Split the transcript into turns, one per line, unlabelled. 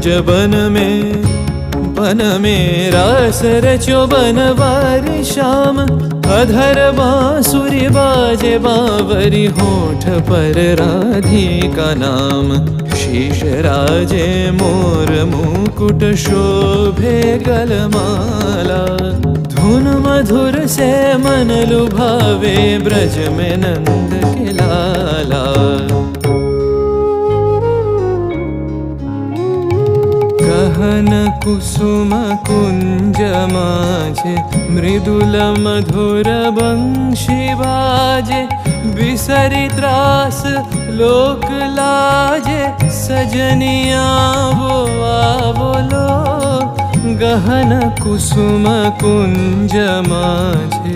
बन में रास रचो बनवारी श्याम। अधर बांसुरी बाजे बावरी, होठ पर राधिका नाम। शीश राजे मोर मुकुट शोभे गलमाला। धुन मधुर से मन लुभावे, ब्रज में नंद के लाला। गहन कुसुम कुंज माझे, मृदुल मधुर बंशी बाजे। बिसरी त्रास लोक लाजे, सजनिया वो बोलो। गहन कुसुम कुंज माझे।